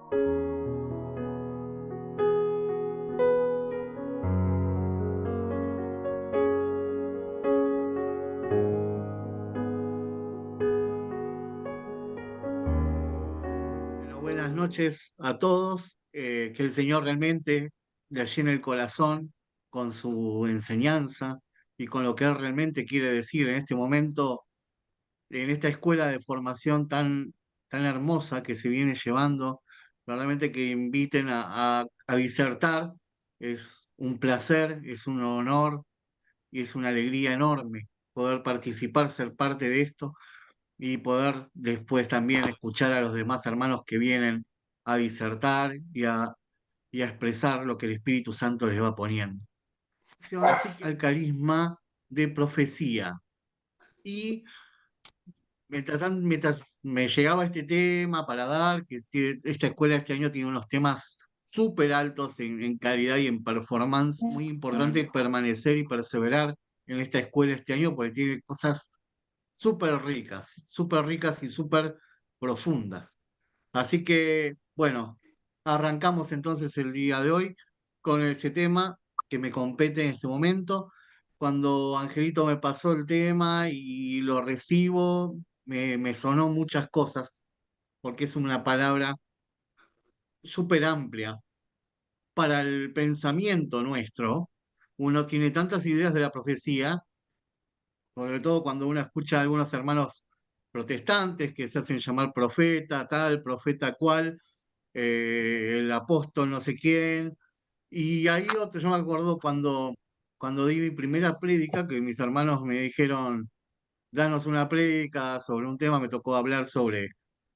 Bueno, buenas noches a todos. Que el Señor realmente le llene el corazón con su enseñanza y con lo que Él realmente quiere decir en este momento, en esta escuela de formación tan hermosa que se viene llevando. Realmente que inviten a disertar. Es un placer, es un honor y es una alegría enorme poder participar, ser parte de esto y poder después también escuchar a los demás hermanos que vienen a disertar y a expresar lo que el Espíritu Santo les va poniendo. Así que al carisma de profecía. Y mientras me llegaba este tema para dar, esta escuela este año tiene unos temas súper altos en calidad y en performance, muy importante permanecer y perseverar en esta escuela este año porque tiene cosas súper ricas y súper profundas. Así que, bueno, arrancamos entonces el día de hoy con este tema que me compete en este momento. Cuando Angelito me pasó el tema y lo recibo, me sonó muchas cosas, porque es una palabra súper amplia para el pensamiento nuestro. Uno tiene tantas ideas de la profecía, sobre todo cuando uno escucha a algunos hermanos protestantes que se hacen llamar profeta, tal, profeta cual, el apóstol no sé quién. Y ahí otro, yo me acuerdo cuando di mi primera prédica, que mis hermanos me dijeron, danos una prédica sobre un tema, me tocó hablar sobre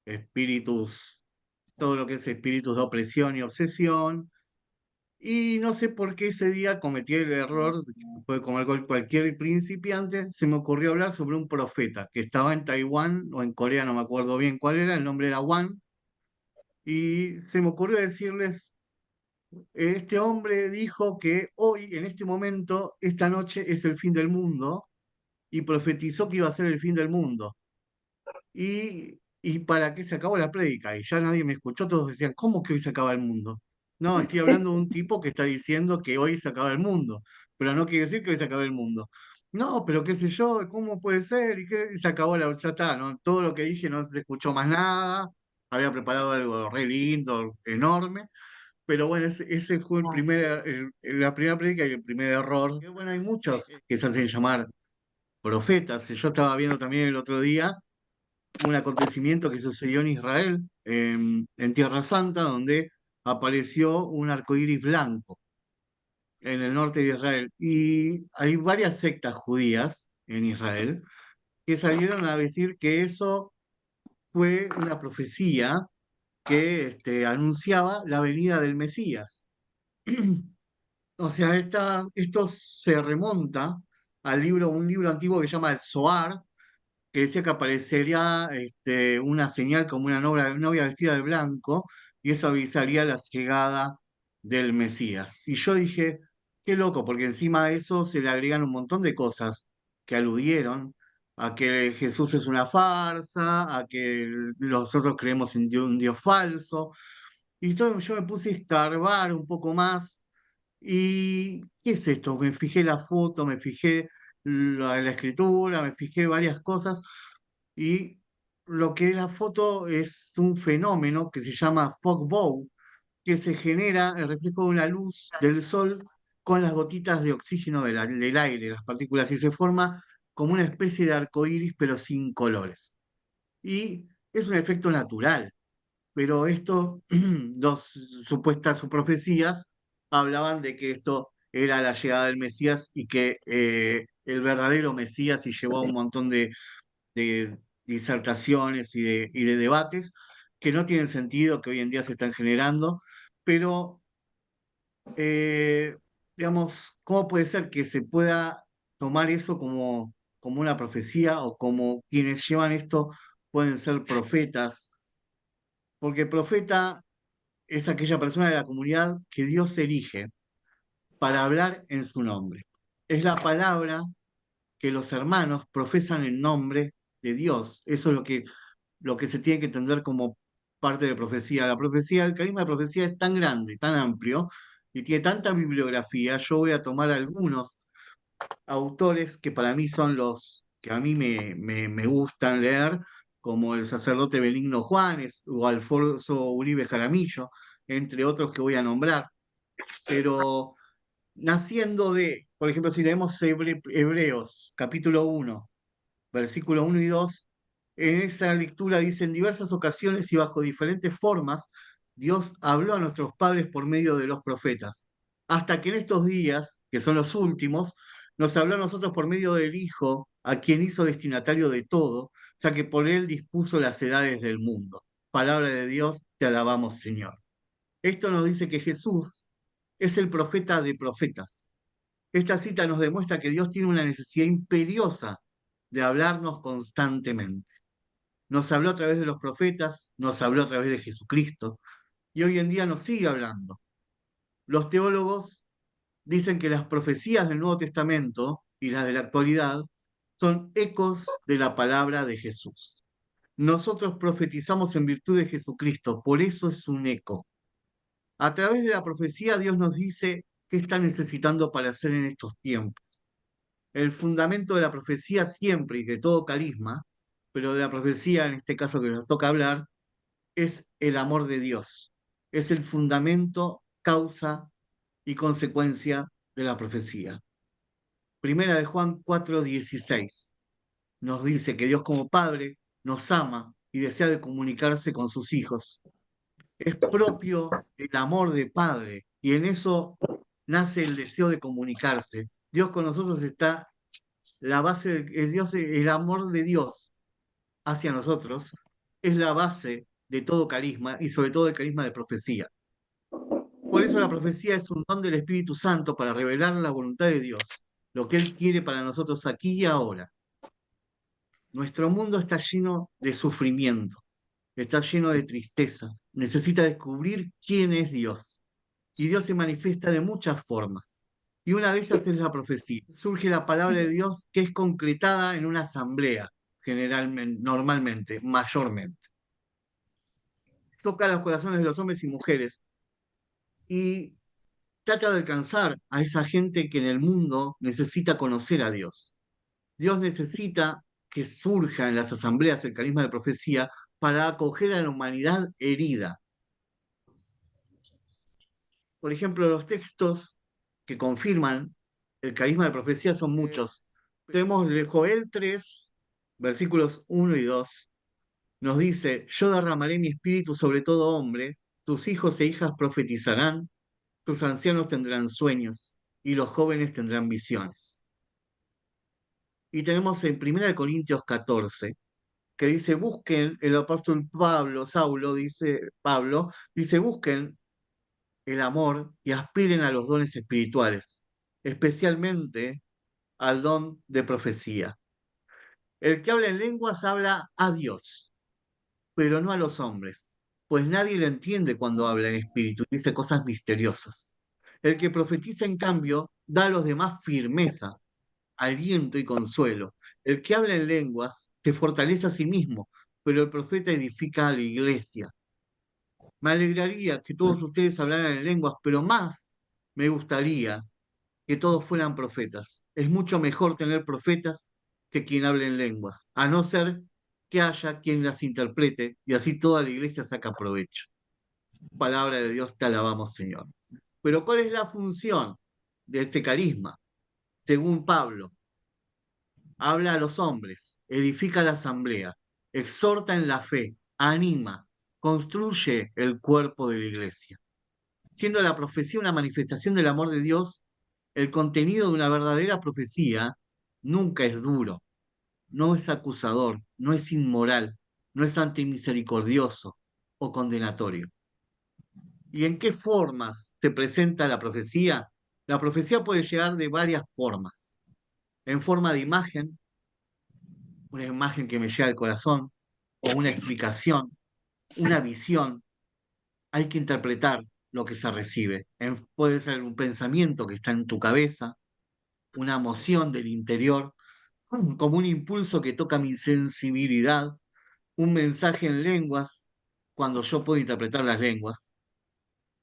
espíritus, todo lo que es espíritus de opresión y obsesión. Y no sé por qué ese día cometí el error, que puede comer cualquier principiante, se me ocurrió hablar sobre un profeta que estaba en Taiwán o en Corea, no me acuerdo bien cuál era, el nombre era Wan, y se me ocurrió decirles, este hombre dijo que hoy, en este momento, esta noche es el fin del mundo, y profetizó que iba a ser el fin del mundo. Y para qué se acabó la prédica, y ya nadie me escuchó, todos decían, ¿cómo que hoy se acaba el mundo? No, estoy hablando de un tipo que está diciendo que hoy se acaba el mundo, pero no quiere decir que hoy se acabe el mundo. No, pero qué sé yo, ¿cómo puede ser? Y se acabó ya está, ¿no? Todo lo que dije no se escuchó más nada, había preparado algo re lindo, enorme, pero bueno, ese fue la primera prédica y el primer error. Que bueno, hay muchos que se hacen llamar profetas. Yo estaba viendo también el otro día un acontecimiento que sucedió en Israel, en Tierra Santa, donde apareció un arcoíris blanco en el norte de Israel. Y hay varias sectas judías en Israel que salieron a decir que eso fue una profecía que anunciaba la venida del Mesías. O sea, esto se remonta un libro antiguo que se llama el Zohar, que decía que aparecería una señal como una novia vestida de blanco, y eso avisaría la llegada del Mesías. Y yo dije, qué loco, porque encima de eso se le agregan un montón de cosas que aludieron a que Jesús es una farsa, a que nosotros creemos en un Dios falso. Y todo, yo me puse a escarbar un poco más. ¿Y qué es esto? Me fijé la foto, me fijé la escritura, me fijé varias cosas y lo que es la foto es un fenómeno que se llama fog bow, que se genera el reflejo de una luz del sol con las gotitas de oxígeno del aire, las partículas, y se forma como una especie de arco iris, pero sin colores. Y es un efecto natural, pero esto, dos supuestas profecías hablaban de que esto era la llegada del Mesías y que el verdadero Mesías, y llevó a un montón de disertaciones y de debates que no tienen sentido, que hoy en día se están generando, pero eh, digamos, ¿cómo puede ser que se pueda tomar eso como una profecía o como quienes llevan esto pueden ser profetas? Porque profeta es aquella persona de la comunidad que Dios elige para hablar en su nombre. Es la palabra que los hermanos profesan en nombre de Dios. Eso es lo que se tiene que entender como parte de profecía. La profecía, el carisma de profecía es tan grande, tan amplio y tiene tanta bibliografía. Yo voy a tomar algunos autores que para mí son los que a mí me gustan leer, como el sacerdote Benigno Juanes o Alfonso Uribe Jaramillo, entre otros que voy a nombrar. Pero naciendo de, por ejemplo, si leemos Hebreos, capítulo 1 versículo 1 y 2, en esa lectura dice, en diversas ocasiones y bajo diferentes formas, Dios habló a nuestros padres por medio de los profetas, hasta que en estos días, que son los últimos, nos habló a nosotros por medio del Hijo, a quien hizo destinatario de todo, ya que por él dispuso las edades del mundo. Palabra de Dios, te alabamos, Señor. Esto nos dice que Jesús es el profeta de profetas. Esta cita nos demuestra que Dios tiene una necesidad imperiosa de hablarnos constantemente. Nos habló a través de los profetas, nos habló a través de Jesucristo y hoy en día nos sigue hablando. Los teólogos dicen que las profecías del Nuevo Testamento y las de la actualidad son ecos de la palabra de Jesús. Nosotros profetizamos en virtud de Jesucristo, por eso es un eco. A través de la profecía Dios nos dice qué está necesitando para hacer en estos tiempos. El fundamento de la profecía siempre y de todo carisma, pero de la profecía en este caso que nos toca hablar, es el amor de Dios. Es el fundamento, causa y consecuencia de la profecía. Primera de Juan 4:16 nos dice que Dios como Padre nos ama y desea de comunicarse con sus hijos. Es propio el amor de Padre y en eso nace el deseo de comunicarse. Dios con nosotros está la base, el amor de Dios hacia nosotros es la base de todo carisma y sobre todo el carisma de profecía. Por eso la profecía es un don del Espíritu Santo para revelar la voluntad de Dios, lo que Él quiere para nosotros aquí y ahora. Nuestro mundo está lleno de sufrimiento, está lleno de tristeza, necesita descubrir quién es Dios. Y Dios se manifiesta de muchas formas. Y una de ellas es la profecía. Surge la palabra de Dios que es concretada en una asamblea, generalmente, normalmente, mayormente. Toca los corazones de los hombres y mujeres y trata de alcanzar a esa gente que en el mundo necesita conocer a Dios. Dios necesita que surja en las asambleas el carisma de profecía para acoger a la humanidad herida. Por ejemplo, los textos que confirman el carisma de profecía son muchos. Tenemos de Joel 3, versículos 1 y 2. Nos dice, yo derramaré mi espíritu sobre todo hombre, tus hijos e hijas profetizarán, tus ancianos tendrán sueños y los jóvenes tendrán visiones. Y tenemos en 1 Corintios 14, que dice, busquen, el apóstol Pablo, dice, busquen el amor y aspiren a los dones espirituales, especialmente al don de profecía. El que habla en lenguas habla a Dios, pero no a los hombres, pues nadie le entiende cuando habla en espíritu y dice cosas misteriosas. El que profetiza, en cambio, da a los demás firmeza, aliento y consuelo. El que habla en lenguas se fortalece a sí mismo, pero el profeta edifica a la iglesia. Me alegraría que todos ustedes hablaran en lenguas, pero más me gustaría que todos fueran profetas. Es mucho mejor tener profetas que quien hable en lenguas, a no ser que haya quien las interprete y así toda la iglesia saca provecho. Palabra de Dios, te alabamos, Señor. Pero ¿cuál es la función de este carisma? Según Pablo, habla a los hombres, edifica la asamblea, exhorta en la fe, anima, construye el cuerpo de la iglesia. Siendo la profecía una manifestación del amor de Dios, el contenido de una verdadera profecía nunca es duro, no es acusador, no es inmoral, no es antimisericordioso o condenatorio. ¿Y en qué formas se presenta la profecía? La profecía puede llegar de varias formas. En forma de imagen, una imagen que me llega al corazón, o una explicación, una visión. Hay que interpretar lo que se recibe. Puede ser un pensamiento que está en tu cabeza, una emoción del interior, como un impulso que toca mi sensibilidad, un mensaje en lenguas, cuando yo puedo interpretar las lenguas.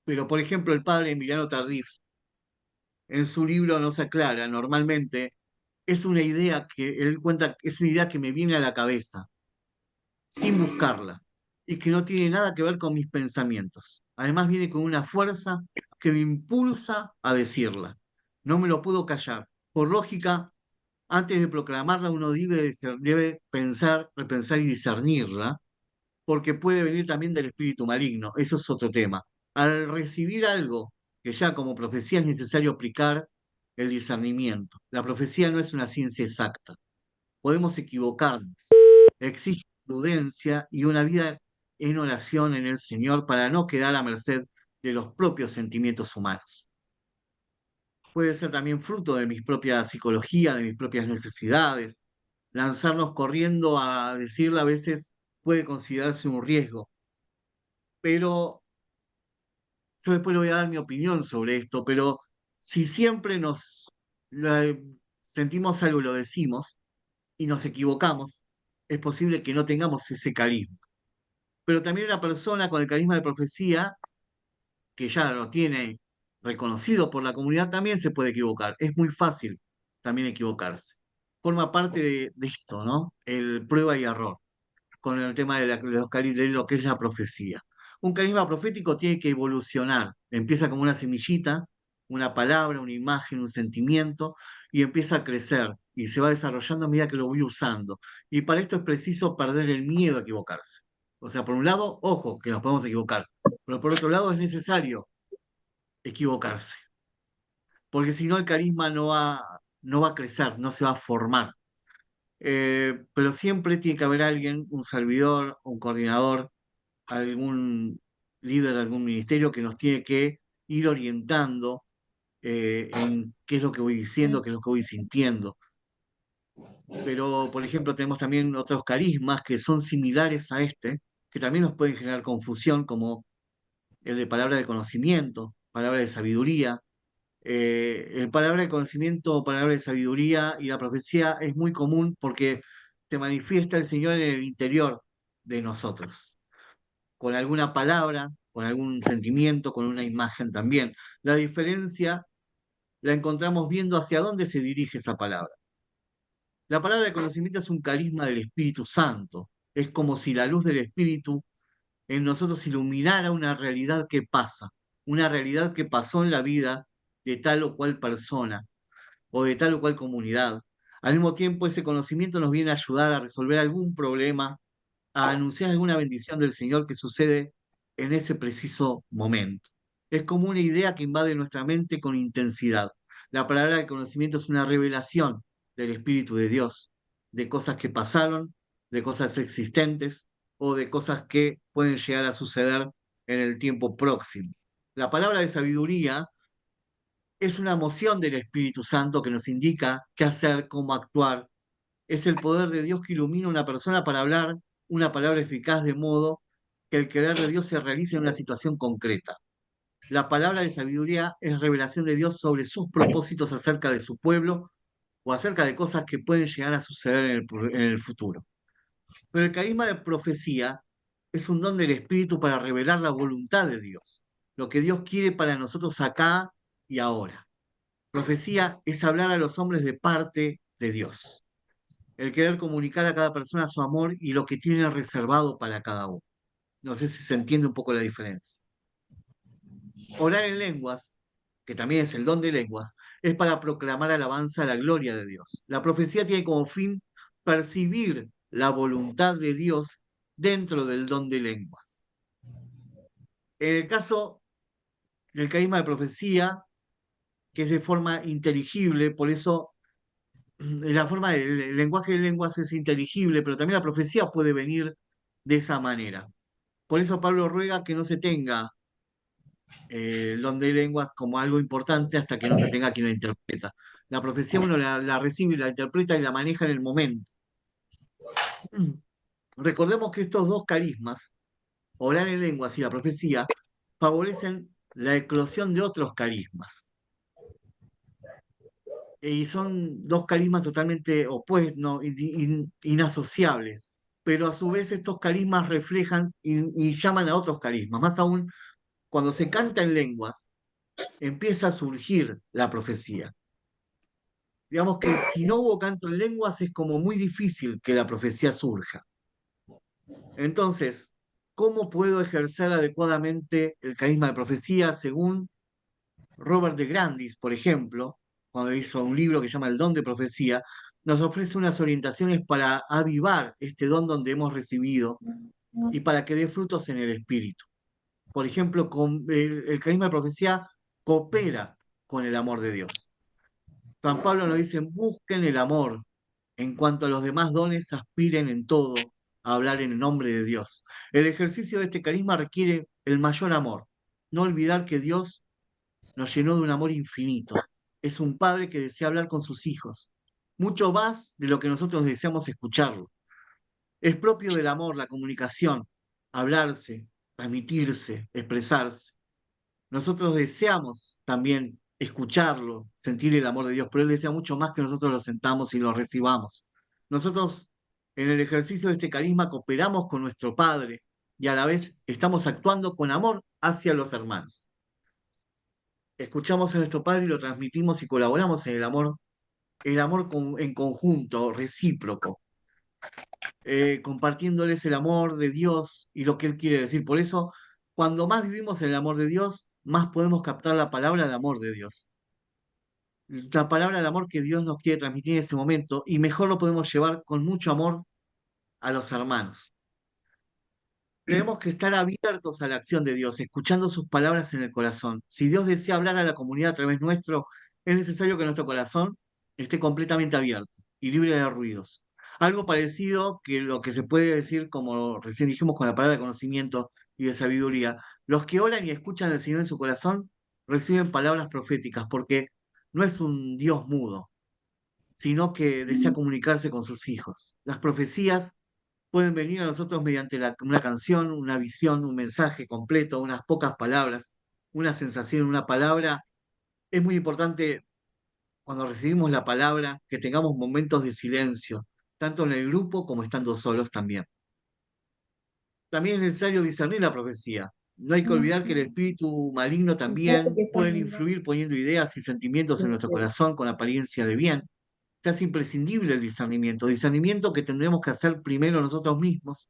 Pero, por ejemplo, el padre Emiliano Tardif, en su libro Nos aclara, normalmente es una idea que él cuenta, es una idea que me viene a la cabeza, sin buscarla, y que no tiene nada que ver con mis pensamientos. Además viene con una fuerza que me impulsa a decirla. No me lo puedo callar. Por lógica, antes de proclamarla, uno debe pensar, repensar y discernirla, porque puede venir también del espíritu maligno. Eso es otro tema. Al recibir algo que ya como profecía es necesario aplicar el discernimiento. La profecía no es una ciencia exacta. Podemos equivocarnos. Exige prudencia y una vida en oración en el Señor para no quedar a merced de los propios sentimientos humanos. Puede ser también fruto de mi propia psicología, de mis propias necesidades. Lanzarnos corriendo a decirla a veces puede considerarse un riesgo, pero yo después le voy a dar mi opinión sobre esto, pero si siempre la- sentimos algo y lo decimos y nos equivocamos, es posible que no tengamos ese carisma. Pero también una persona con el carisma de profecía, que ya lo tiene reconocido por la comunidad, también se puede equivocar. Es muy fácil también equivocarse. Forma parte de esto, ¿no? El prueba y error con el tema de lo que es la profecía. Un carisma profético tiene que evolucionar. Empieza como una semillita, una palabra, una imagen, un sentimiento, y empieza a crecer y se va desarrollando a medida que lo voy usando. Y para esto es preciso perder el miedo a equivocarse. O sea, por un lado, ojo, que nos podemos equivocar, pero por otro lado es necesario equivocarse, porque si no el carisma no va a crecer, no se va a formar. Pero siempre tiene que haber alguien, un servidor, un coordinador, algún líder de algún ministerio que nos tiene que ir orientando en qué es lo que voy diciendo, qué es lo que voy sintiendo. Pero, por ejemplo, tenemos también otros carismas que son similares a este, que también nos pueden generar confusión, como el de palabra de conocimiento, palabra de sabiduría. El palabra de conocimiento, palabra de sabiduría y la profecía es muy común porque se manifiesta el Señor en el interior de nosotros, con alguna palabra, con algún sentimiento, con una imagen también. La diferencia la encontramos viendo hacia dónde se dirige esa palabra. La palabra de conocimiento es un carisma del Espíritu Santo. Es como si la luz del Espíritu en nosotros iluminara una realidad que pasa, una realidad que pasó en la vida de tal o cual persona o de tal o cual comunidad. Al mismo tiempo, ese conocimiento nos viene a ayudar a resolver algún problema, a anunciar alguna bendición del Señor que sucede en ese preciso momento. Es como una idea que invade nuestra mente con intensidad. La palabra de conocimiento es una revelación del Espíritu de Dios, de cosas que pasaron, de cosas existentes o de cosas que pueden llegar a suceder en el tiempo próximo. La palabra de sabiduría es una moción del Espíritu Santo que nos indica qué hacer, cómo actuar. Es el poder de Dios que ilumina a una persona para hablar una palabra eficaz de modo que el querer de Dios se realice en una situación concreta. La palabra de sabiduría es revelación de Dios sobre sus propósitos acerca de su pueblo o acerca de cosas que pueden llegar a suceder en el futuro. Pero el carisma de profecía es un don del Espíritu para revelar la voluntad de Dios, lo que Dios quiere para nosotros acá y ahora. Profecía es hablar a los hombres de parte de Dios, el querer comunicar a cada persona su amor y lo que tiene reservado para cada uno. No sé si se entiende un poco la diferencia. Orar en lenguas, que también es el don de lenguas, es para proclamar alabanza a la gloria de Dios. La profecía tiene como fin percibir la voluntad de Dios dentro del don de lenguas. En el caso del carisma de profecía, que es de forma inteligible, por eso la forma del lenguaje de lenguas es inteligible, pero también la profecía puede venir de esa manera. Por eso Pablo ruega que no se tenga el don de lenguas como algo importante hasta que no se tenga quien la interpreta. La profecía uno la recibe, la interpreta y la maneja en el momento. Recordemos que estos dos carismas, orar en lenguas y la profecía, favorecen la eclosión de otros carismas. Y son dos carismas totalmente opuestos, no, inasociables, pero a su vez estos carismas reflejan y llaman a otros carismas. Más aún, cuando se canta en lenguas, empieza a surgir la profecía. Digamos que si no hubo canto en lenguas es como muy difícil que la profecía surja. Entonces, ¿cómo puedo ejercer adecuadamente el carisma de profecía según Robert de Grandis, por ejemplo, cuando hizo un libro que se llama El don de profecía, nos ofrece unas orientaciones para avivar este don donde hemos recibido y para que dé frutos en el espíritu? Por ejemplo, el carisma de profecía coopera con el amor de Dios. San Pablo nos dice, busquen el amor. En cuanto a los demás dones, aspiren en todo a hablar en el nombre de Dios. El ejercicio de este carisma requiere el mayor amor. No olvidar que Dios nos llenó de un amor infinito. Es un padre que desea hablar con sus hijos, mucho más de lo que nosotros deseamos escucharlo. Es propio del amor la comunicación, hablarse, transmitirse, expresarse. Nosotros deseamos también escucharlo, sentir el amor de Dios, pero Él desea mucho más que nosotros lo sentamos y lo recibamos. Nosotros, en el ejercicio de este carisma, cooperamos con nuestro Padre y a la vez estamos actuando con amor hacia los hermanos. Escuchamos a nuestro Padre y lo transmitimos y colaboramos en el amor en conjunto, recíproco, compartiéndoles el amor de Dios y lo que Él quiere decir. Por eso, cuando más vivimos en el amor de Dios, más podemos captar la palabra de amor de Dios. La palabra de amor que Dios nos quiere transmitir en este momento y mejor lo podemos llevar con mucho amor a los hermanos. Tenemos que estar abiertos a la acción de Dios, escuchando sus palabras en el corazón. Si Dios desea hablar a la comunidad a través nuestro, es necesario que nuestro corazón esté completamente abierto y libre de ruidos. Algo parecido que lo que se puede decir, como recién dijimos, con la palabra de conocimiento y de sabiduría. Los que oran y escuchan al Señor en su corazón reciben palabras proféticas, porque no es un Dios mudo, sino que desea comunicarse con sus hijos. Las profecías pueden venir a nosotros mediante una canción, una visión, un mensaje completo, unas pocas palabras, una sensación, una palabra. Es muy importante cuando recibimos la palabra que tengamos momentos de silencio, tanto en el grupo como estando solos también. También es necesario discernir la profecía. No hay que olvidar que el espíritu maligno también puede influir poniendo ideas y sentimientos en nuestro corazón con apariencia de bien. Se hace imprescindible el discernimiento, discernimiento que tendremos que hacer primero nosotros mismos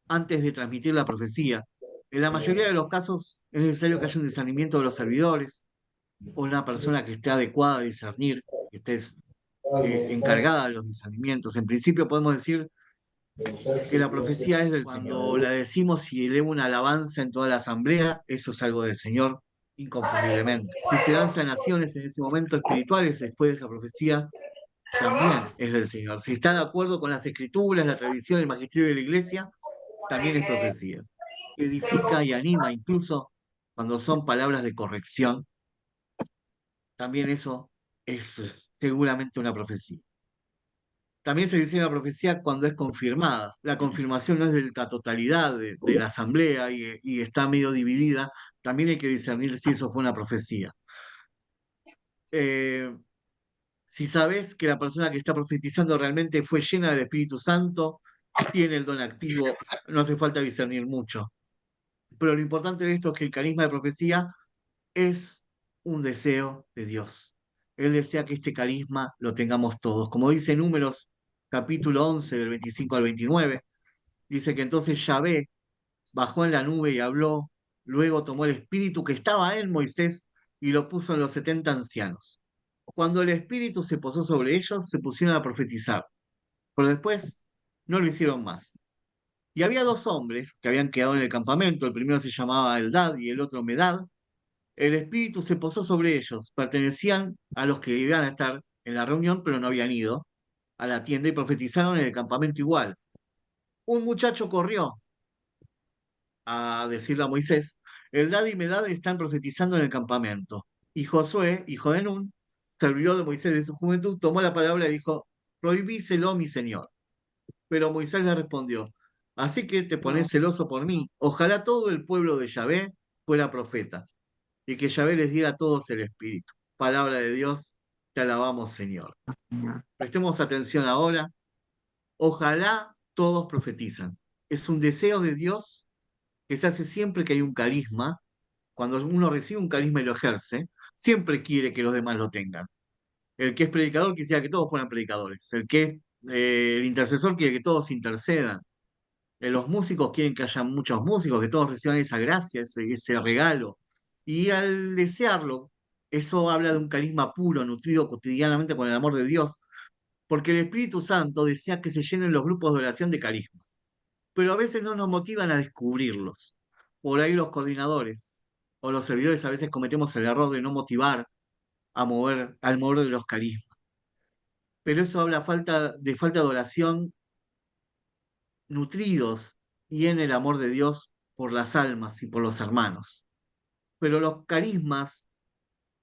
antes de transmitir la profecía. En la mayoría de los casos es necesario que haya un discernimiento de los servidores o una persona que esté adecuada a discernir, que esté encargada de los discernimientos. En principio podemos decir que la profecía es del Señor. Cuando la decimos y eleva una alabanza en toda la asamblea, eso es algo del Señor inconfundiblemente. Si se dan sanaciones en ese momento espirituales después de esa profecía, también es del Señor. Si está de acuerdo con las escrituras, la tradición, el magisterio de la iglesia, también es profecía. Edifica y anima, incluso cuando son palabras de corrección, también eso es seguramente una profecía. También se dice la profecía cuando es confirmada. La confirmación no es de la totalidad de la asamblea y está medio dividida. También hay que discernir si eso fue una profecía. Eh, si sabes que la persona que está profetizando realmente fue llena del Espíritu Santo, tiene el don activo, no hace falta discernir mucho. Pero lo importante de esto es que el carisma de profecía es un deseo de Dios. Él desea que este carisma lo tengamos todos. Como dice Números capítulo 11, del 25 al 29, dice que entonces Yahvé bajó en la nube y habló, luego tomó el espíritu que estaba en Moisés y lo puso en los 70 ancianos. Cuando el espíritu se posó sobre ellos, se pusieron a profetizar, pero después no lo hicieron más. Y había dos hombres que habían quedado en el campamento, el primero se llamaba Eldad y el otro Medad. El espíritu se posó sobre ellos, pertenecían a los que iban a estar en la reunión, pero no habían ido a la tienda y profetizaron en el campamento igual. Un muchacho corrió a decirle a Moisés, Eldad y Medad están profetizando en el campamento. Y Josué, hijo de Nun, servidor de Moisés de su juventud, tomó la palabra y dijo, prohibíselo, mi señor. Pero Moisés le respondió, así que te pones celoso por mí. Ojalá todo el pueblo de Yahvé fuera profeta y que Yahvé les diera a todos el espíritu. Palabra de Dios, te alabamos, Señor. Prestemos atención ahora. Ojalá todos profetizan. Es un deseo de Dios que se hace siempre que hay un carisma. Cuando uno recibe un carisma y lo ejerce, siempre quiere que los demás lo tengan. El que es predicador quisiera que todos fueran predicadores. El intercesor quiere que todos intercedan. Los músicos quieren que haya muchos músicos, que todos reciban esa gracia, ese regalo. Y al desearlo, eso habla de un carisma puro, nutrido cotidianamente con el amor de Dios, porque el Espíritu Santo desea que se llenen los grupos de oración de carisma, pero a veces no nos motivan a descubrirlos. Por ahí los coordinadores o los servidores a veces cometemos el error de no motivar al mover de los carismas. Pero eso habla falta de oración nutridos y en el amor de Dios por las almas y por los hermanos. Pero los carismas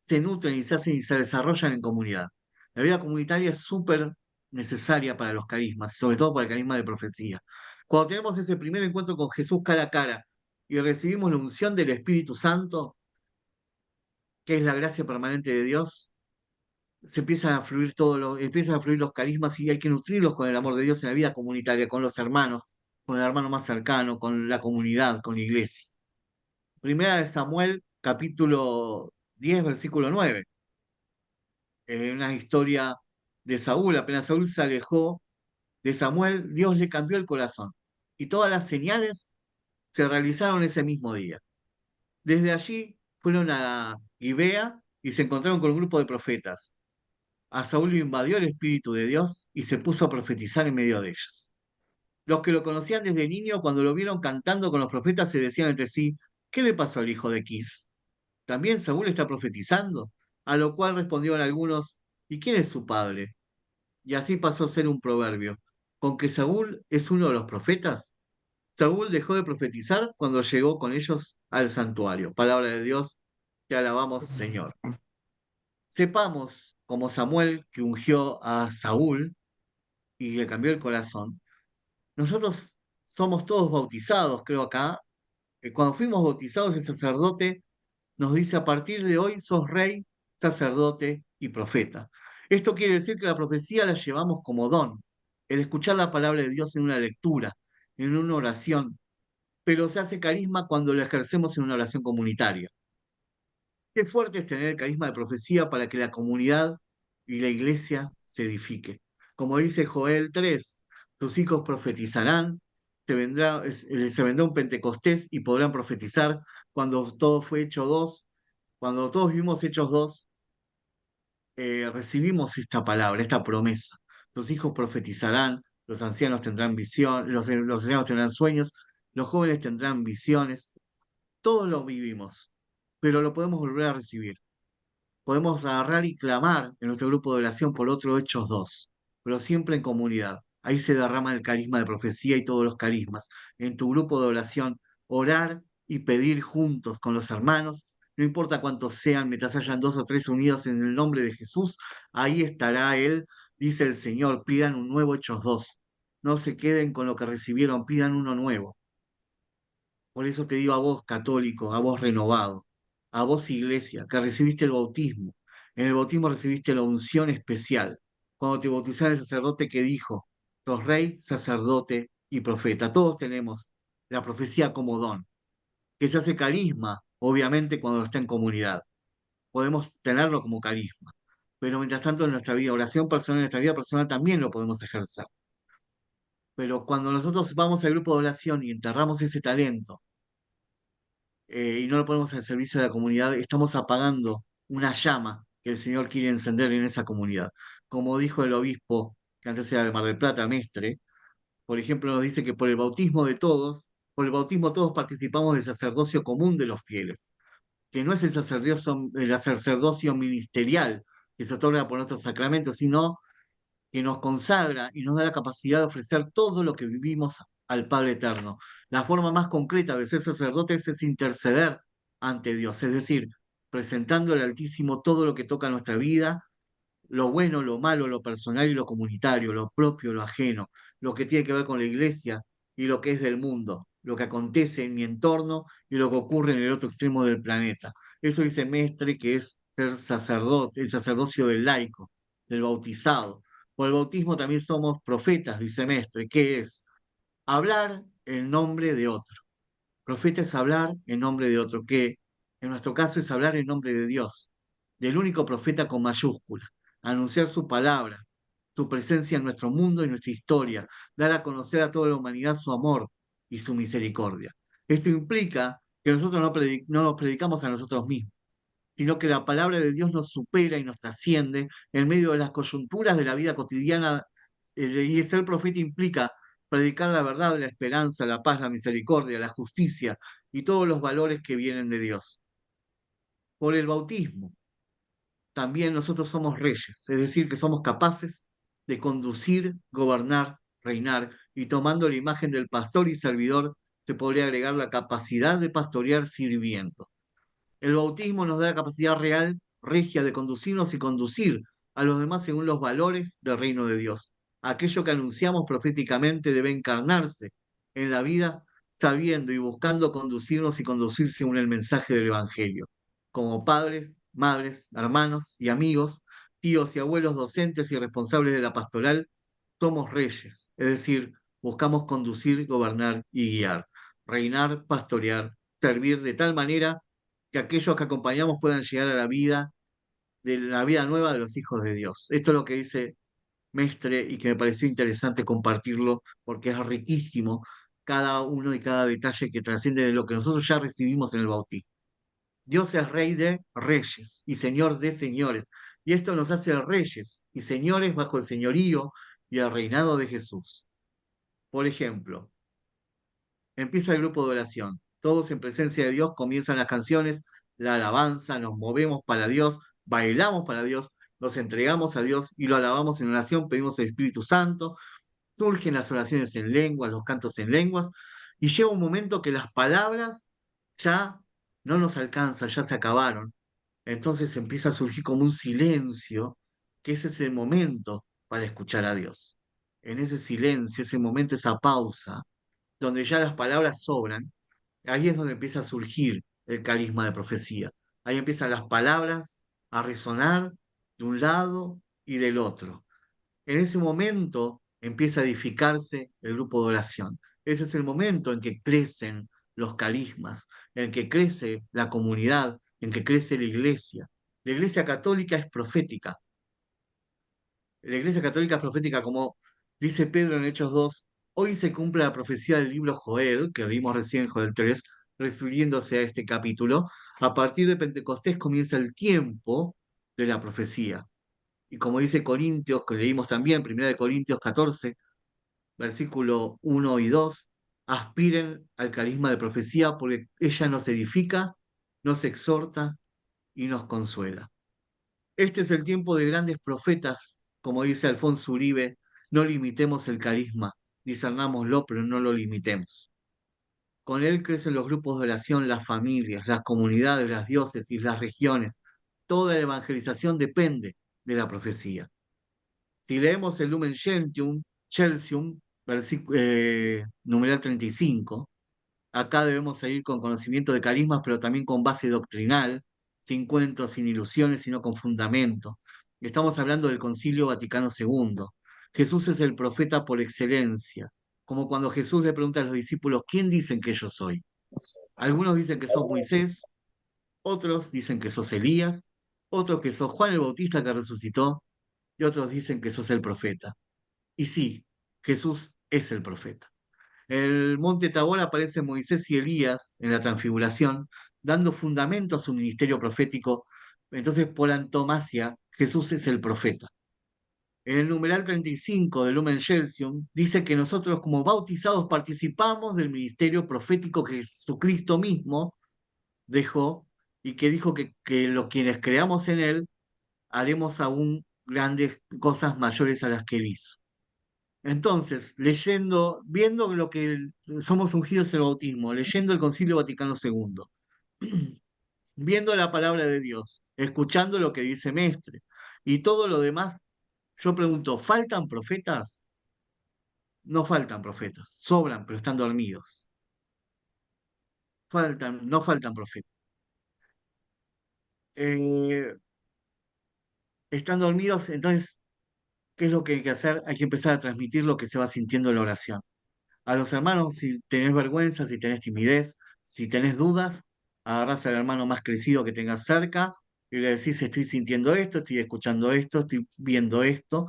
se nutren y se hacen y se desarrollan en comunidad. La vida comunitaria es súper necesaria para los carismas, sobre todo para el carisma de profecía. Cuando tenemos ese primer encuentro con Jesús cara a cara y recibimos la unción del Espíritu Santo, que es la gracia permanente de Dios, empiezan a fluir los carismas y hay que nutrirlos con el amor de Dios en la vida comunitaria, con los hermanos, con el hermano más cercano, con la comunidad, con la iglesia. Primera de Samuel, capítulo 10 versículo 9. Una historia de Saúl. Apenas Saúl se alejó de Samuel, Dios le cambió el corazón. Y todas las señales se realizaron ese mismo día. Desde allí fueron a Gibea y se encontraron con un grupo de profetas. A Saúl lo invadió el Espíritu de Dios y se puso a profetizar en medio de ellos. Los que lo conocían desde niño, cuando lo vieron cantando con los profetas, se decían entre sí, ¿qué le pasó al hijo de Quis? ¿También Saúl está profetizando? A lo cual respondieron algunos, ¿y quién es su padre? Y así pasó a ser un proverbio. Con que Saúl es uno de los profetas, Saúl dejó de profetizar cuando llegó con ellos al santuario. Palabra de Dios, te alabamos, Señor. Sepamos, como Samuel que ungió a Saúl y le cambió el corazón, nosotros somos todos bautizados, creo acá. Cuando fuimos bautizados, el sacerdote nos dice, a partir de hoy sos rey, sacerdote y profeta. Esto quiere decir que la profecía la llevamos como don, el escuchar la palabra de Dios en una lectura, en una oración, pero se hace carisma cuando lo ejercemos en una oración comunitaria. Qué fuerte es tener el carisma de profecía para que la comunidad y la iglesia se edifique. Como dice Joel 3, tus hijos profetizarán, se vendrá un Pentecostés y podrán profetizar cuando todo fue hecho dos, cuando todos vimos hechos dos, recibimos esta palabra, esta promesa. Los hijos profetizarán, los ancianos tendrán visión, los ancianos tendrán sueños, los jóvenes tendrán visiones. Todos lo vivimos, pero lo podemos volver a recibir. Podemos agarrar y clamar en nuestro grupo de oración por otro Hechos 2, pero siempre en comunidad. Ahí se derrama el carisma de profecía y todos los carismas. En tu grupo de oración, orar y pedir juntos con los hermanos, no importa cuántos sean, mientras hayan dos o tres unidos en el nombre de Jesús, ahí estará Él, dice el Señor, pidan un nuevo Hechos 2. No se queden con lo que recibieron, pidan uno nuevo. Por eso te digo a vos, católico, a vos renovado, a vos, iglesia, que recibiste el bautismo. En el bautismo recibiste la unción especial. Cuando te bautizaste el sacerdote que dijo, sos rey, sacerdote y profeta. Todos tenemos la profecía como don, que se hace carisma, obviamente, cuando está en comunidad. Podemos tenerlo como carisma. Pero mientras tanto, en nuestra vida, oración personal, en nuestra vida personal también lo podemos ejercer. Pero cuando nosotros vamos al grupo de oración y enterramos ese talento, y no lo ponemos al servicio de la comunidad, estamos apagando una llama que el Señor quiere encender en esa comunidad. Como dijo el obispo, que antes era de Mar del Plata, Mestre, por ejemplo, nos dice que por el bautismo de todos, por el bautismo todos participamos del sacerdocio común de los fieles, que no es el sacerdocio ministerial que se otorga por nuestros sacramentos, sino que nos consagra y nos da la capacidad de ofrecer todo lo que vivimos al Padre Eterno. La forma más concreta de ser sacerdotes es interceder ante Dios, es decir, presentando al Altísimo todo lo que toca nuestra vida, lo bueno, lo malo, lo personal y lo comunitario, lo propio, lo ajeno, lo que tiene que ver con la iglesia y lo que es del mundo, lo que acontece en mi entorno y lo que ocurre en el otro extremo del planeta. Eso dice Mestre, que es ser sacerdote, el sacerdocio del laico, del bautizado. Por el bautismo también somos profetas, dice Mestre. ¿Qué es? hablar en nombre de otro. Profeta es hablar en nombre de otro, que en nuestro caso es hablar en nombre de Dios, del único profeta con mayúscula, anunciar su palabra, su presencia en nuestro mundo y nuestra historia, dar a conocer a toda la humanidad su amor y su misericordia. Esto implica que nosotros no nos predicamos a nosotros mismos, sino que la palabra de Dios nos supera y nos trasciende en medio de las coyunturas de la vida cotidiana. Y ser profeta implica predicar la verdad, la esperanza, la paz, la misericordia, la justicia y todos los valores que vienen de Dios. Por el bautismo, también nosotros somos reyes, es decir, que somos capaces de conducir, gobernar, reinar, y tomando la imagen del pastor y servidor, se podría agregar la capacidad de pastorear sirviendo. El bautismo nos da la capacidad real, regia, de conducirnos y conducir a los demás según los valores del reino de Dios. Aquello que anunciamos proféticamente debe encarnarse en la vida, sabiendo y buscando conducirnos y conducir según el mensaje del Evangelio. Como padres, madres, hermanos y amigos, tíos y abuelos, docentes y responsables de la pastoral, somos reyes, es decir, buscamos conducir, gobernar y guiar, reinar, pastorear, servir de tal manera que aquellos que acompañamos puedan llegar a de la vida nueva de los hijos de Dios. Esto es lo que dice Mestre y que me pareció interesante compartirlo porque es riquísimo cada uno y cada detalle que trasciende de lo que nosotros ya recibimos en el bautismo. Dios es rey de reyes y señor de señores. Y esto nos hace reyes y señores bajo el señorío y el reinado de Jesús. Por ejemplo, empieza el grupo de oración. Todos en presencia de Dios comienzan las canciones, la alabanza, nos movemos para Dios, bailamos para Dios, nos entregamos a Dios y lo alabamos en oración, pedimos el Espíritu Santo, surgen las oraciones en lenguas, los cantos en lenguas, y llega un momento que las palabras ya no nos alcanzan, ya se acabaron. Entonces empieza a surgir como un silencio, que ese es el momento para escuchar a Dios. En ese silencio, ese momento, esa pausa, donde ya las palabras sobran, ahí es donde empieza a surgir el carisma de profecía. Ahí empiezan las palabras a resonar de un lado y del otro. En ese momento empieza a edificarse el grupo de oración. Ese es el momento en que crecen los carismas, en que crece la comunidad, en que crece la iglesia. La iglesia católica es profética. La Iglesia Católica es profética, como dice Pedro en Hechos 2. Hoy se cumple la profecía del libro Joel, que leímos recién, Joel 3, refiriéndose a este capítulo. A partir de Pentecostés comienza el tiempo de la profecía. Y como dice Corintios, que leímos también, 1 Corintios 14, versículo 1 y 2, aspiren al carisma de profecía porque ella nos edifica, nos exhorta y nos consuela. Este es el tiempo de grandes profetas, como dice Alfonso Uribe, no limitemos el carisma, discernámoslo, pero no lo limitemos. Con él crecen los grupos de oración, las familias, las comunidades, las diócesis, las regiones. Toda la evangelización depende de la profecía. Si leemos el Lumen Gentium, Celsium, numeral 35, acá debemos seguir con conocimiento de carismas, pero también con base doctrinal, sin cuentos, sin ilusiones, sino con fundamento. Estamos hablando del Concilio Vaticano II. Jesús es el profeta por excelencia, como cuando Jesús le pregunta a los discípulos, ¿quién dicen que yo soy? Algunos dicen que sos Moisés, otros dicen que sos Elías, otros que sos Juan el Bautista que resucitó, y otros dicen que sos el profeta. Y sí, Jesús es el profeta. En el monte Tabor aparecen Moisés y Elías en la transfiguración, dando fundamento a su ministerio profético. Entonces, por antonomasia, Jesús es el profeta. En el numeral 35 del Lumen Gentium dice que nosotros como bautizados participamos del ministerio profético que Jesucristo mismo dejó y que dijo que los quienes creamos en él haremos aún grandes cosas mayores a las que él hizo. Entonces, viendo lo que somos ungidos en el bautismo, leyendo el Concilio Vaticano II, viendo la palabra de Dios, escuchando lo que dice Mestre y todo lo demás, yo pregunto, ¿faltan profetas? No faltan profetas, sobran, pero están dormidos. No faltan profetas. Eh, están dormidos, entonces, ¿qué es lo que hay que hacer? Hay que empezar a transmitir lo que se va sintiendo en la oración. A los hermanos, si tenés vergüenza, si tenés timidez, si tenés dudas, agarrás al hermano más crecido que tengas cerca y le decís, estoy sintiendo esto, estoy escuchando esto, estoy viendo esto,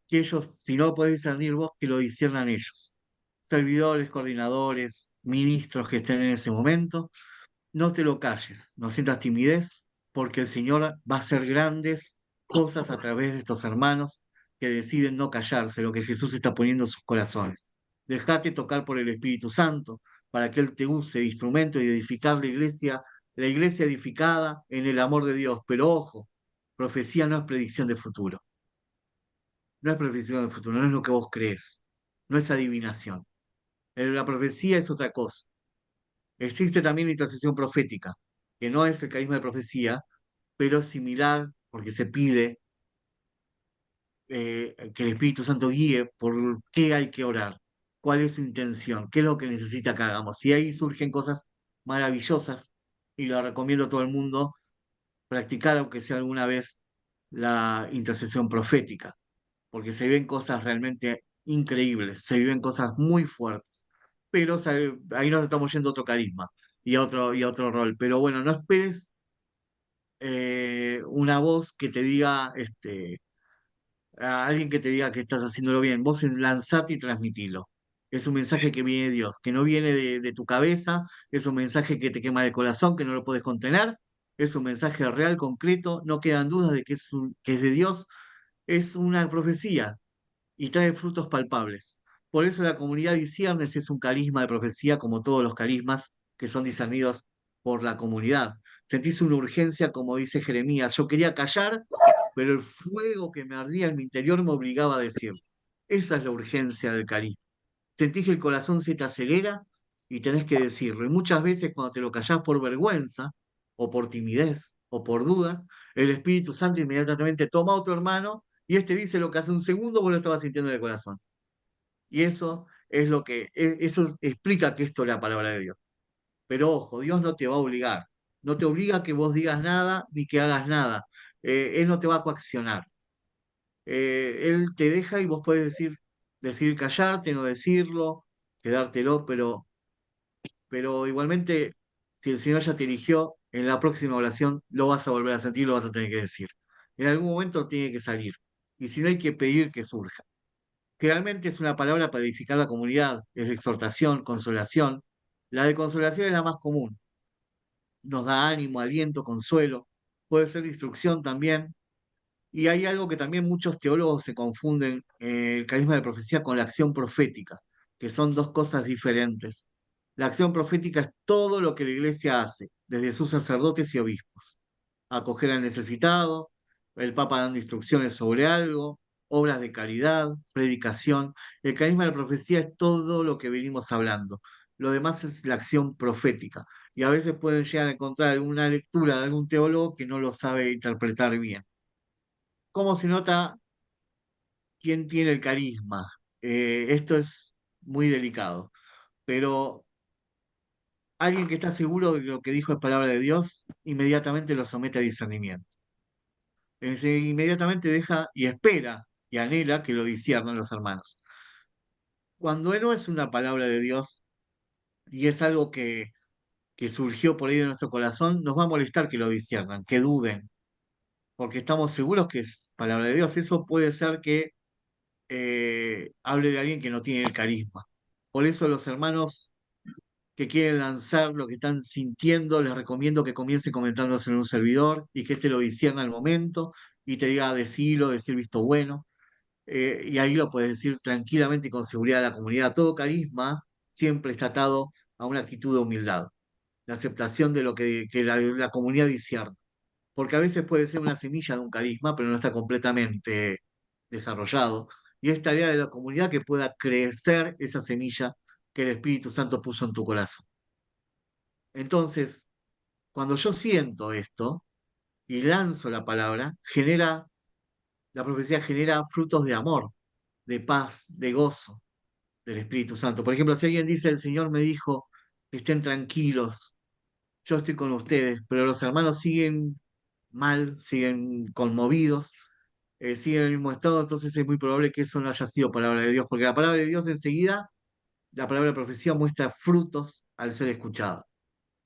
que ellos, si no podés discernir vos, que lo disciernan ellos. Servidores, coordinadores, ministros que estén en ese momento, no te lo calles, no sientas timidez, porque el Señor va a hacer grandes cosas a través de estos hermanos que deciden no callarse, lo que Jesús está poniendo en sus corazones. Dejate tocar por el Espíritu Santo para que Él te use de instrumento y de edificar la iglesia edificada en el amor de Dios. Pero ojo, profecía no es predicción de futuro, no es predicción de futuro, no es lo que vos crees, no es adivinación. La profecía es otra cosa. Existe también la intercesión profética, que no es el carisma de profecía, pero es similar porque se pide que el Espíritu Santo guíe por qué hay que orar, cuál es su intención, qué es lo que necesita que hagamos. Y ahí surgen cosas maravillosas y lo recomiendo a todo el mundo practicar, aunque sea alguna vez, la intercesión profética, porque se ven cosas realmente increíbles, se viven cosas muy fuertes. Pero ahí nos estamos yendo a otro carisma y a otro rol. Pero bueno, no esperes una voz que te diga, a alguien que te diga que estás haciéndolo bien. Vos lanzate y transmitilo. Es un mensaje que viene de Dios, que no viene de tu cabeza, es un mensaje que te quema el corazón, que no lo puedes contener, es un mensaje real, concreto, no quedan dudas de que que es de Dios, es una profecía y trae frutos palpables. Por eso la comunidad disciernes es un carisma de profecía como todos los carismas que son discernidos por la comunidad. Sentís una urgencia, como dice Jeremías, yo quería callar, pero el fuego que me ardía en mi interior me obligaba a decir. Esa es la urgencia del carisma. Sentís que el corazón se te acelera y tenés que decirlo. Y muchas veces cuando te lo callás por vergüenza, o por timidez, o por duda, el Espíritu Santo inmediatamente toma a otro hermano y este dice lo que hace un segundo vos lo estabas sintiendo en el corazón. Y eso es lo que, eso explica que esto es la palabra de Dios. Pero ojo, Dios no te va a obligar. No te obliga a que vos digas nada ni que hagas nada. Él no te va a coaccionar. Él te deja y vos puedes decir callarte, no decirlo, quedártelo, pero igualmente, si el Señor ya te eligió, en la próxima oración lo vas a volver a sentir, lo vas a tener que decir. En algún momento tiene que salir. Y si no, hay que pedir que surja. Generalmente es una palabra para edificar la comunidad, es de exhortación, consolación. La de consolación es la más común. Nos da ánimo, aliento, consuelo. Puede ser de instrucción también. Y hay algo que también muchos teólogos se confunden, el carisma de profecía con la acción profética, que son dos cosas diferentes. La acción profética es todo lo que la iglesia hace, desde sus sacerdotes y obispos. Acoger al necesitado, el Papa dando instrucciones sobre algo, obras de caridad, predicación. El carisma de la profecía es todo lo que venimos hablando. Lo demás es la acción profética. Y a veces pueden llegar a encontrar alguna lectura de algún teólogo que no lo sabe interpretar bien. ¿Cómo se nota quién tiene el carisma? Esto es muy delicado, pero alguien que está seguro de que lo que dijo es palabra de Dios, inmediatamente lo somete a discernimiento. Inmediatamente deja y espera y anhela que lo disciernan los hermanos. Cuando no es una palabra de Dios y es algo que surgió por ahí de nuestro corazón, nos va a molestar que lo disciernan, que duden, porque estamos seguros que es palabra de Dios. Eso puede ser que hable de alguien que no tiene el carisma. Por eso los hermanos que quieren lanzar lo que están sintiendo, les recomiendo que comience comentándose en un servidor y que éste lo discierna al momento y te diga decirlo, decir visto bueno. Y ahí lo puedes decir tranquilamente y con seguridad a la comunidad. Todo carisma siempre está atado a una actitud de humildad, de aceptación de lo que la comunidad discierne. Porque a veces puede ser una semilla de un carisma, pero no está completamente desarrollado. Y es tarea de la comunidad que pueda crecer esa semilla que el Espíritu Santo puso en tu corazón. Entonces, cuando yo siento esto y lanzo la palabra, la profecía genera frutos de amor, de paz, de gozo del Espíritu Santo. Por ejemplo, si alguien dice, el Señor me dijo, estén tranquilos, yo estoy con ustedes, pero los hermanos siguen mal, siguen conmovidos, siguen en el mismo estado, entonces es muy probable que eso no haya sido palabra de Dios, porque la palabra de Dios enseguida la palabra profecía muestra frutos al ser escuchada.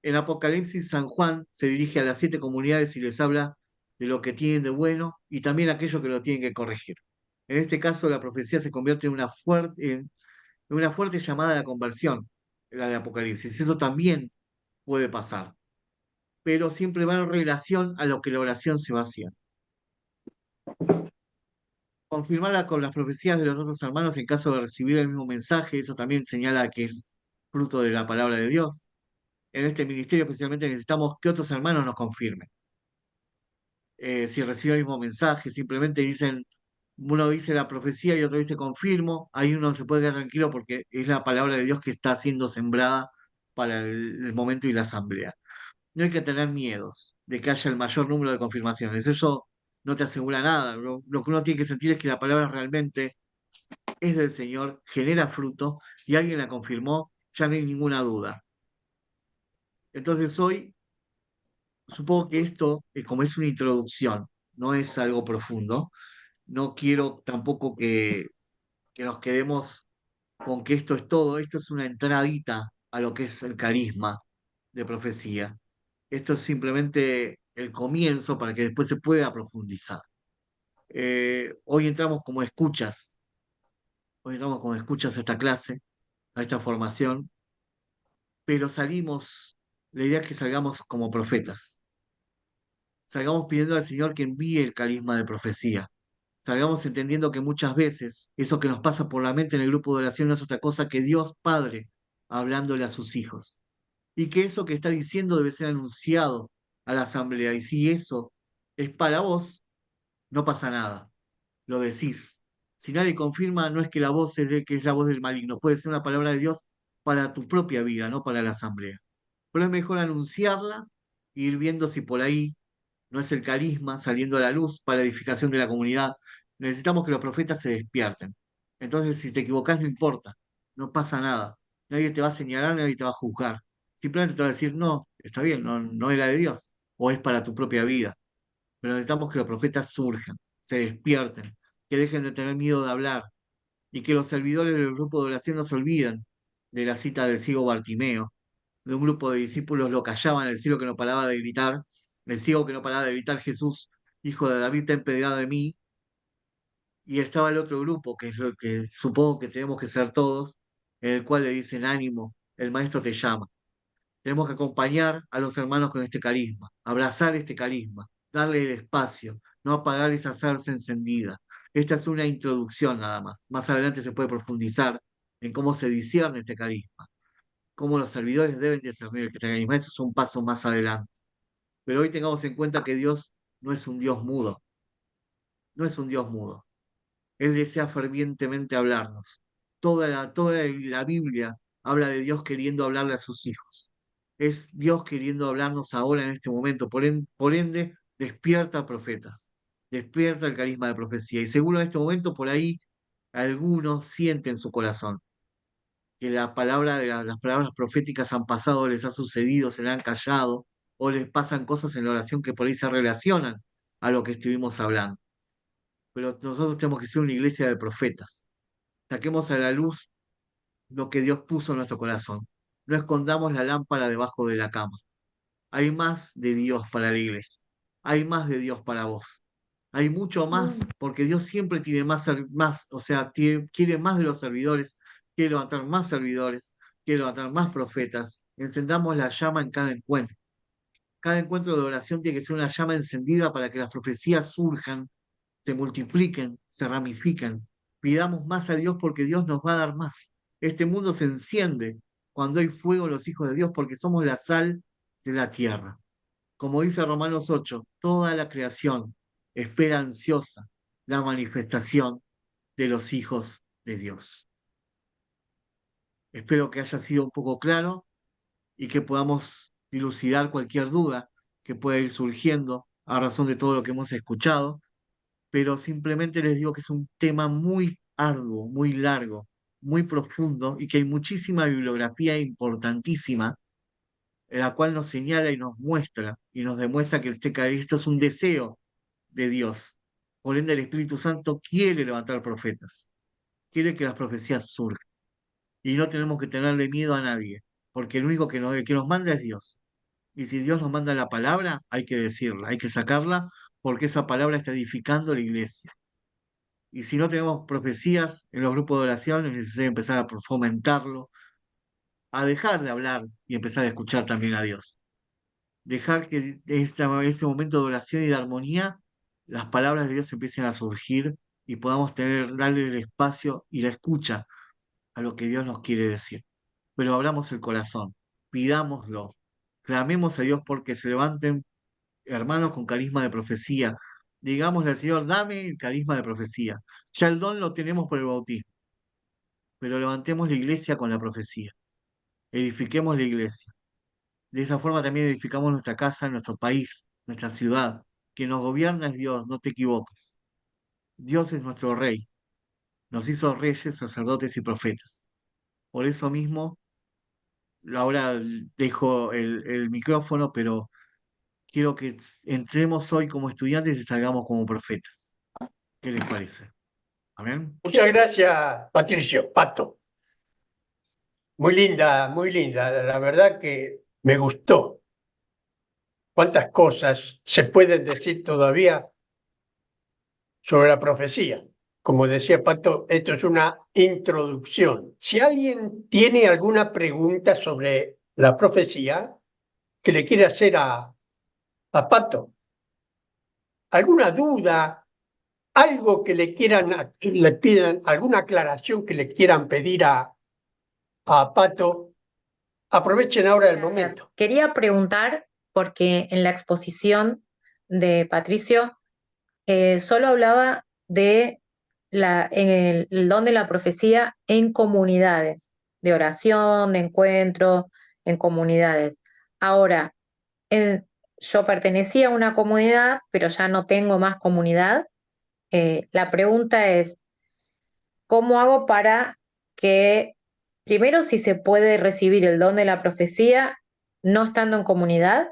En Apocalipsis, San Juan se dirige a las 7 comunidades y les habla de lo que tienen de bueno y también aquello que lo tienen que corregir. En este caso, la profecía se convierte en una fuerte llamada a la conversión, la de Apocalipsis. Eso también puede pasar, pero siempre va en relación a lo que la oración se va haciendo. Confirmarla con las profecías de los otros hermanos en caso de recibir el mismo mensaje, eso también señala que es fruto de la palabra de Dios. En este ministerio especialmente necesitamos que otros hermanos nos confirmen. Si reciben el mismo mensaje, simplemente dicen, uno dice la profecía y otro dice confirmo, ahí uno se puede quedar tranquilo porque es la palabra de Dios que está siendo sembrada para el momento y la asamblea. No hay que tener miedos de que haya el mayor número de confirmaciones, eso no te asegura nada. Lo que uno tiene que sentir es que la palabra realmente es del Señor, genera fruto y alguien la confirmó, ya no hay ninguna duda. Entonces hoy supongo que esto, como es una introducción, no es algo profundo, no quiero tampoco que nos quedemos con que esto es todo, esto es una entradita a lo que es el carisma de profecía. Esto es simplemente el comienzo para que después se pueda profundizar. Hoy entramos como escuchas, hoy entramos como escuchas a esta clase, a esta formación, pero salimos, la idea es que salgamos como profetas, salgamos pidiendo al Señor que envíe el carisma de profecía, salgamos entendiendo que muchas veces eso que nos pasa por la mente en el grupo de oración no es otra cosa que Dios Padre hablándole a sus hijos, y que eso que está diciendo debe ser anunciado a la asamblea, y si eso es para vos, no pasa nada, lo decís. Si nadie confirma, no es que la voz que es la voz del maligno, puede ser una palabra de Dios para tu propia vida, no para la asamblea. Pero es mejor anunciarla e ir viendo si por ahí no es el carisma saliendo a la luz para edificación de la comunidad. Necesitamos que los profetas se despierten. Entonces, si te equivocás, no importa, no pasa nada. Nadie te va a señalar, nadie te va a juzgar. Simplemente te va a decir, no, está bien, no, no era de Dios, o es para tu propia vida. Pero necesitamos que los profetas surjan, se despierten, que dejen de tener miedo de hablar y que los servidores del grupo de oración no se olviden de la cita del ciego Bartimeo, de un grupo de discípulos lo callaban, el ciego que no paraba de gritar, el ciego que no paraba de gritar, Jesús, hijo de David, ten piedad de mí, y estaba el otro grupo, que es lo que supongo que tenemos que ser todos, en el cual le dicen ánimo, el maestro te llama. Tenemos que acompañar a los hermanos con este carisma, abrazar este carisma, darle el espacio, no apagar esa zarza encendida. Esta es una introducción nada más. Más adelante se puede profundizar en cómo se discierne este carisma, cómo los servidores deben discernir este carisma. Esto es un paso más adelante. Pero hoy tengamos en cuenta que Dios no es un Dios mudo, no es un Dios mudo. Él desea fervientemente hablarnos. Toda la Biblia habla de Dios queriendo hablarle a sus hijos. Es Dios queriendo hablarnos ahora en este momento. Por ende, despierta profetas, despierta el carisma de profecía. Y seguro en este momento por ahí algunos sienten en su corazón que las palabras proféticas han pasado, les ha sucedido, se le han callado, o les pasan cosas en la oración que por ahí se relacionan a lo que estuvimos hablando. Pero nosotros tenemos que ser una iglesia de profetas. Saquemos a la luz lo que Dios puso en nuestro corazón. No escondamos la lámpara debajo de la cama. Hay más de Dios para la iglesia. Hay más de Dios para vos. Hay mucho más, porque Dios siempre tiene más, o sea, quiere más de los servidores, quiere levantar más servidores, quiere levantar más profetas. Entendamos la llama en cada encuentro. Cada encuentro de oración tiene que ser una llama encendida para que las profecías surjan, se multipliquen, se ramifiquen. Pidamos más a Dios porque Dios nos va a dar más. Este mundo se enciende cuando hay fuego en los hijos de Dios porque somos la sal de la tierra. Como dice Romanos 8, toda la creación espera ansiosa la manifestación de los hijos de Dios. Espero que haya sido un poco claro y que podamos dilucidar cualquier duda que pueda ir surgiendo a razón de todo lo que hemos escuchado, pero simplemente les digo que es un tema muy arduo, muy largo, muy profundo y que hay muchísima bibliografía importantísima, en la cual nos señala y nos muestra y nos demuestra que esto es un deseo de Dios. Por ende, el Espíritu Santo quiere levantar profetas, quiere que las profecías surjan. y no tenemos que tenerle miedo a nadie, porque el único que nos manda es Dios. Y si Dios nos manda la palabra, hay que decirla, hay que sacarla, porque esa palabra está edificando la iglesia. Y si no tenemos profecías en los grupos de oración, es necesario empezar a fomentarlo, a dejar de hablar y empezar a escuchar también a Dios. Dejar que este momento de oración y de armonía, las palabras de Dios empiecen a surgir y podamos darle el espacio y la escucha a lo que Dios nos quiere decir. Pero abramos el corazón, pidámoslo, clamemos a Dios porque se levanten hermanos con carisma de profecía. Digámosle al Señor, dame el carisma de profecía. Ya el don lo tenemos por el bautismo, pero levantemos la iglesia con la profecía. Edifiquemos la iglesia. De esa forma también edificamos nuestra casa, nuestro país, nuestra ciudad. Quien nos gobierna es Dios, no te equivoques. Dios es nuestro rey. Nos hizo reyes, sacerdotes y profetas. Por eso mismo, ahora dejo el micrófono, pero quiero que entremos hoy como estudiantes y salgamos como profetas. ¿Qué les parece? Amén. Muchas gracias, Patricio, Pato. Muy linda, muy linda. La verdad que me gustó. Cuántas cosas se pueden decir todavía sobre la profecía. Como decía Pato, esto es una introducción. Si alguien tiene alguna pregunta sobre la profecía que le quiere hacer a Pato, alguna duda, algo que le quieran, le pidan, alguna aclaración que le quieran pedir a Pato, aprovechen ahora el Gracias. momento. Quería preguntar, porque en la exposición de Patricio solo hablaba de el don de la profecía en comunidades, de oración, de encuentro, en comunidades. Ahora, yo pertenecía a una comunidad, pero ya no tengo más comunidad. La pregunta es, ¿cómo hago para que, primero, si se puede recibir el don de la profecía no estando en comunidad,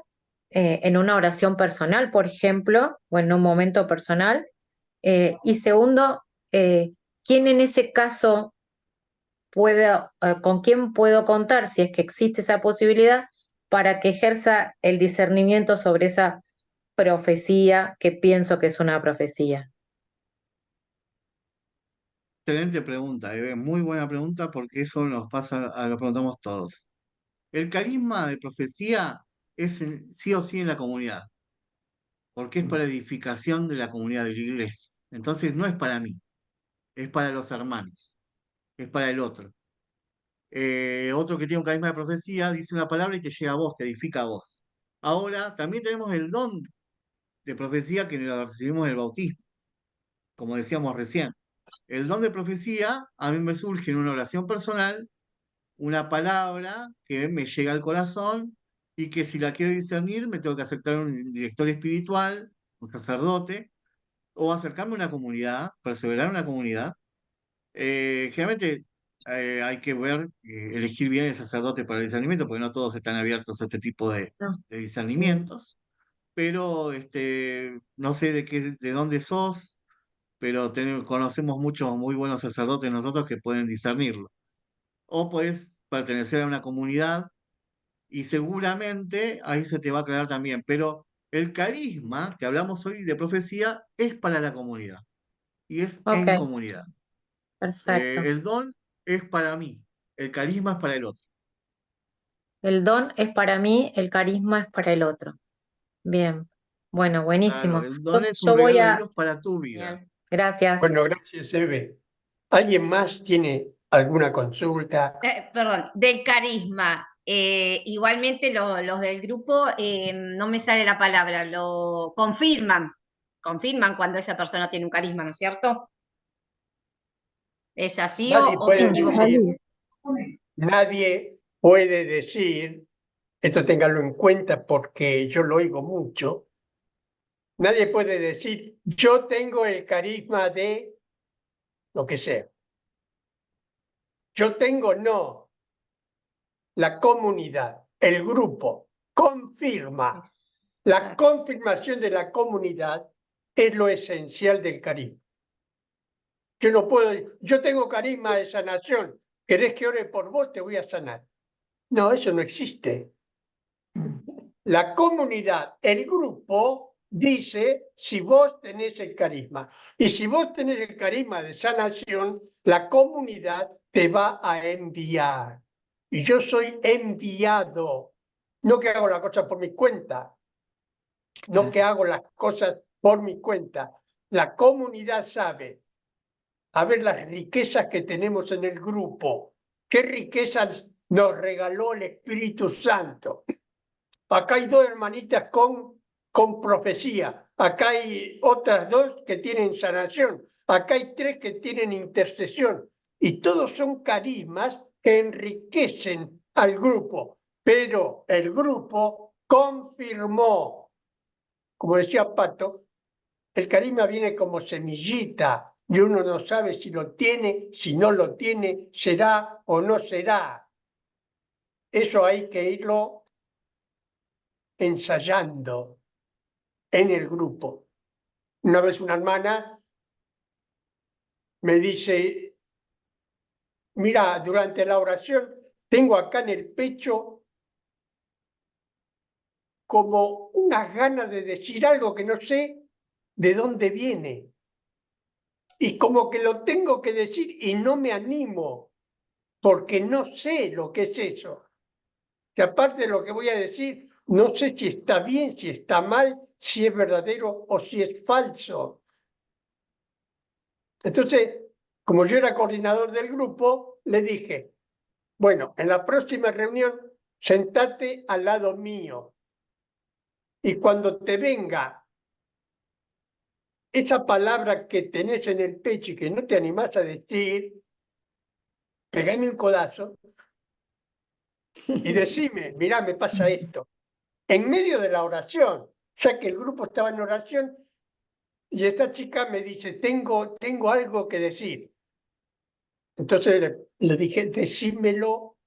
en una oración personal, por ejemplo, o en un momento personal? Y segundo, ¿quién en ese caso con quién puedo contar, si es que existe esa posibilidad, para que ejerza el discernimiento sobre esa profecía que pienso que es una profecía? Excelente pregunta, Eve. Muy buena pregunta porque eso nos pasa, lo preguntamos todos. El carisma de profecía es sí o sí en la comunidad, porque es para edificación de la comunidad de la iglesia. Entonces no es para mí, es para los hermanos, es para el otro. Otro que tiene un carisma de profecía dice una palabra y te llega a vos, te edifica a vos. Ahora también tenemos el don de profecía que lo recibimos en el bautismo, como decíamos recién. El don de profecía a mí me surge en una oración personal, una palabra que me llega al corazón y que si la quiero discernir me tengo que aceptar un director espiritual, un sacerdote, o acercarme a una comunidad, perseverar en una comunidad. Generalmente hay que ver, elegir bien el sacerdote para el discernimiento, porque no todos están abiertos a este tipo No. de discernimientos, pero no sé de dónde sos, pero conocemos muchos muy buenos sacerdotes nosotros que pueden discernirlo. O puedes pertenecer a una comunidad y seguramente ahí se te va a aclarar también, pero el carisma que hablamos hoy de profecía es para la comunidad y es Ok, en comunidad. perfecto. El don es para mí, el carisma es para el otro. El don es para mí, el carisma es para el otro. Bien, bueno, Claro, buenísimo. el don es un Yo voy regalo de a... Dios para tu vida. Bien, gracias. Bueno, gracias, Eve. ¿Alguien más tiene alguna consulta? Perdón, del carisma. Igualmente los del grupo, no me sale la palabra, lo confirman cuando esa persona tiene un carisma, ¿no es cierto? ¿Es así Nadie o me puede equivoco? decir, nadie puede decir, esto téngalo en cuenta porque yo lo oigo mucho, nadie puede decir, yo tengo el carisma de lo que sea. Yo tengo, no, la comunidad, el grupo, confirma. La confirmación de la comunidad es lo esencial del carisma. Yo no puedo, yo tengo carisma de sanación. ¿Querés que ore por vos? Te voy a sanar. No, eso no existe. La comunidad, el grupo, dice si vos tenés el carisma. Y si vos tenés el carisma de sanación, la comunidad te va a enviar. Y yo soy enviado. No que hago la cosa por mi cuenta. No que hago las cosas por mi cuenta. La comunidad sabe, a ver las riquezas que tenemos en el grupo. ¿Qué riquezas nos regaló el Espíritu Santo? Acá hay 2 hermanitas con profecía. Acá hay otras 2 que tienen sanación. Acá hay 3 que tienen intercesión. Y todos son carismas que enriquecen al grupo. Pero el grupo confirmó, como decía Pato, el carisma viene como semillita y uno no sabe si lo tiene, si no lo tiene, será o no será. Eso hay que irlo ensayando en el grupo. Una vez una hermana me dice, mira, durante la oración tengo acá en el pecho como unas ganas de decir algo que no sé de dónde viene. Y como que lo tengo que decir y no me animo, porque no sé lo que es eso. Que aparte de lo que voy a decir, no sé si está bien, si está mal, si es verdadero o si es falso. Entonces, como yo era coordinador del grupo, le dije, bueno, en la próxima reunión, sentate al lado mío. Y cuando te venga esa palabra que tenés en el pecho y que no te animás a decir, pegame un codazo y decime, mirá, me pasa esto. En medio de la oración, ya que el grupo estaba en oración, y esta chica me dice, tengo algo que decir. Entonces le dije,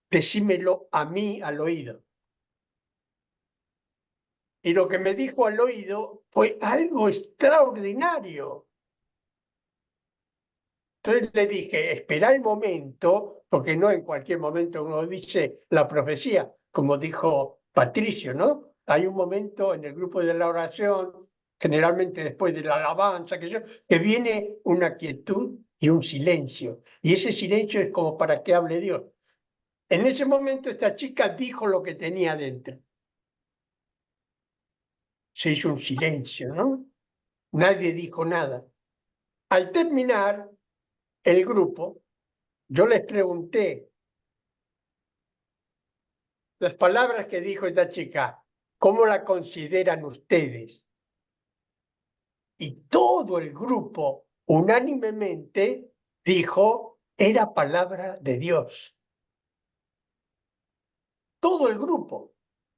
decímelo a mí al oído. Y lo que me dijo al oído fue algo extraordinario. Entonces le dije, espera el momento, porque no en cualquier momento uno dice la profecía, como dijo Patricio, ¿no? Hay un momento en el grupo de la oración, generalmente después de la alabanza, que viene una quietud y un silencio. Y ese silencio es como para que hable Dios. En ese momento esta chica dijo lo que tenía dentro. Se hizo un silencio, ¿no? Nadie dijo nada. Al terminar el grupo, yo les pregunté las palabras que dijo esta chica, ¿cómo la consideran ustedes? Y todo el grupo unánimemente dijo, era palabra de Dios. Todo el grupo.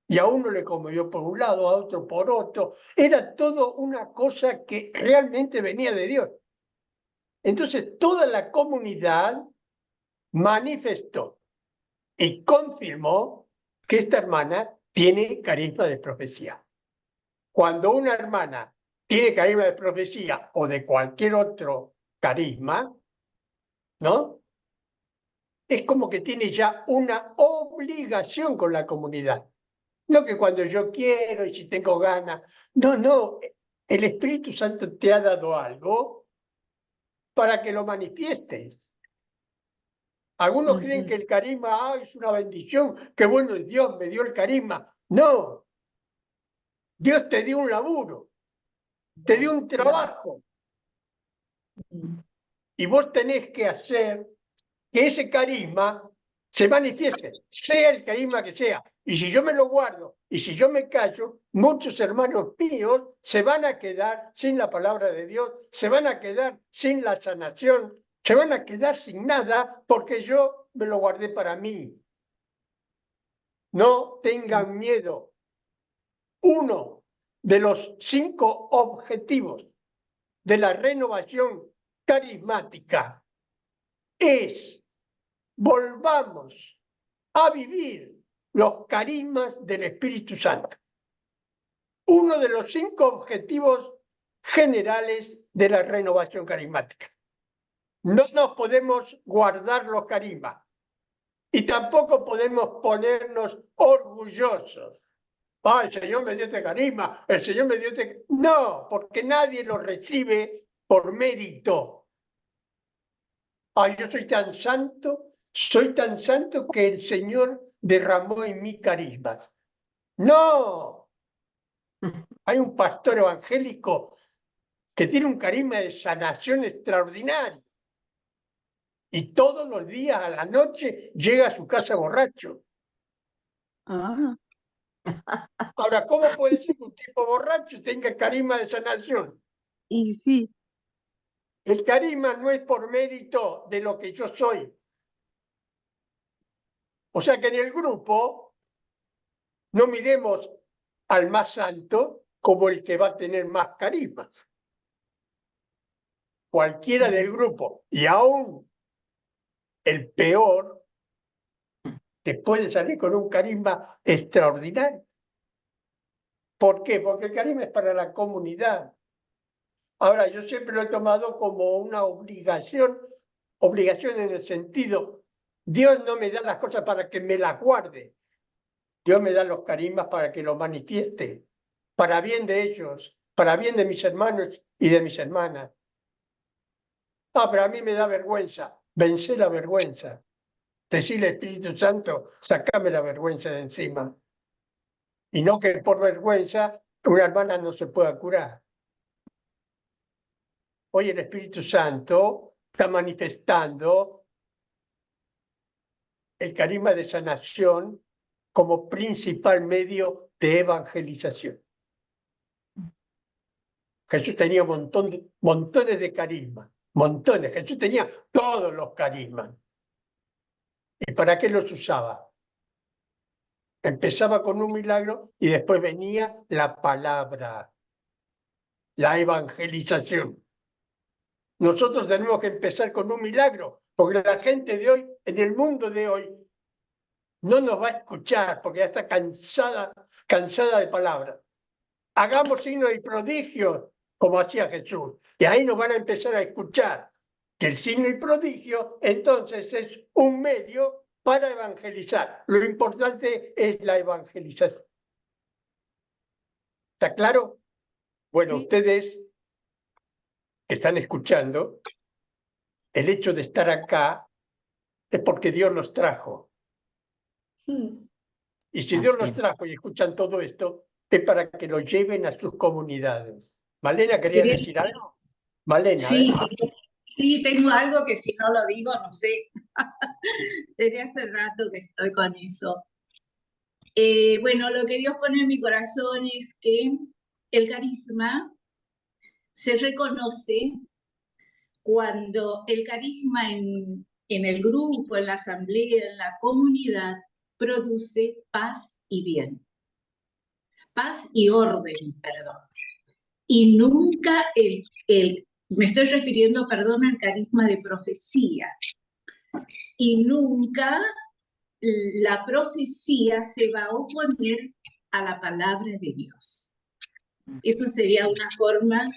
Y a uno le conmovió por un lado, a otro por otro. Era todo una cosa que realmente venía de Dios. Entonces toda la comunidad manifestó y confirmó que esta hermana tiene carisma de profecía. Cuando una hermana tiene carisma de profecía o de cualquier otro carisma, ¿no? Es como que tiene ya una obligación con la comunidad. No que cuando yo quiero y si tengo ganas. No, no. El Espíritu Santo te ha dado algo para que lo manifiestes. Algunos creen que el carisma es una bendición, que bueno, Dios me dio el carisma. No, Dios te dio un laburo, te dio un trabajo. Y vos tenés que hacer que ese carisma se manifieste, sea el carisma que sea. Y si yo me lo guardo y si yo me callo, muchos hermanos míos se van a quedar sin la palabra de Dios, se van a quedar sin la sanación, se van a quedar sin nada porque yo me lo guardé para mí. No tengan miedo. Uno de los 5 objetivos de la renovación carismática es volvamos a vivir los carismas del Espíritu Santo. Uno de los 5 objetivos generales de la renovación carismática. No nos podemos guardar los carismas. Y tampoco podemos ponernos orgullosos. Ah, el Señor me dio este carisma, el Señor me dio este... No, porque nadie lo recibe por mérito. Ah, yo soy tan santo que el Señor derramó en mí carismas. No, hay un pastor evangélico que tiene un carisma de sanación extraordinario. Y todos los días a la noche llega a su casa borracho. Ah, Ahora, ¿cómo puede ser que un tipo borracho tenga carisma de sanación? y sí, El carisma no es por mérito de lo que yo soy. O sea que en el grupo no miremos al más santo como el que va a tener más carisma. Cualquiera del grupo, y aún el peor, te puede salir con un carisma extraordinario. ¿Por qué? Porque el carisma es para la comunidad. Ahora, yo siempre lo he tomado como una obligación en el sentido, Dios no me da las cosas para que me las guarde, Dios me da los carismas para que los manifieste, para bien de ellos, para bien de mis hermanos y de mis hermanas. Ah, pero a mí me da vergüenza, vencer la vergüenza. Decirle al Espíritu Santo, sacame la vergüenza de encima. Y no que por vergüenza una hermana no se pueda curar. Hoy el Espíritu Santo está manifestando el carisma de sanación como principal medio de evangelización. Jesús tenía montones de carismas, montones. Jesús tenía todos los carismas. ¿Y para qué los usaba? Empezaba con un milagro y después venía la palabra, la evangelización. Nosotros tenemos que empezar con un milagro, porque la gente de hoy, en el mundo de hoy, no nos va a escuchar porque ya está cansada de palabras. Hagamos signos y prodigios como hacía Jesús. Y ahí nos van a empezar a escuchar. Que el signo y prodigio entonces es un medio para evangelizar. Lo importante es la evangelización. ¿Está claro? Bueno, sí. ustedes que están escuchando, el hecho de estar acá es porque Dios los trajo. Y si Dios los trajo y escuchan todo esto, es para que lo lleven a sus comunidades. Malena, ¿quería decir algo? Malena, Sí, sí, tengo algo que si no lo digo, no sé. Desde hace rato que estoy con eso. Bueno, lo que Dios pone en mi corazón es que el carisma se reconoce cuando el carisma en el grupo, en la asamblea, en la comunidad, produce paz y bien. Paz y orden, perdón. Y nunca me estoy refiriendo, perdón, al carisma de profecía. Y nunca la profecía se va a oponer a la palabra de Dios. Eso sería una forma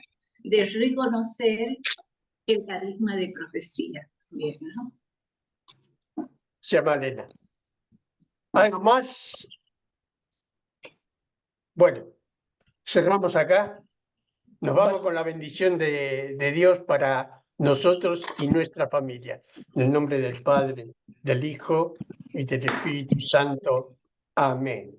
de reconocer el carisma de profecía. Bien, ¿no? se Malena. ¿Algo más? Bueno, cerramos acá. Nos vamos con la bendición de Dios para nosotros y nuestra familia. En el nombre del Padre, del Hijo y del Espíritu Santo. Amén.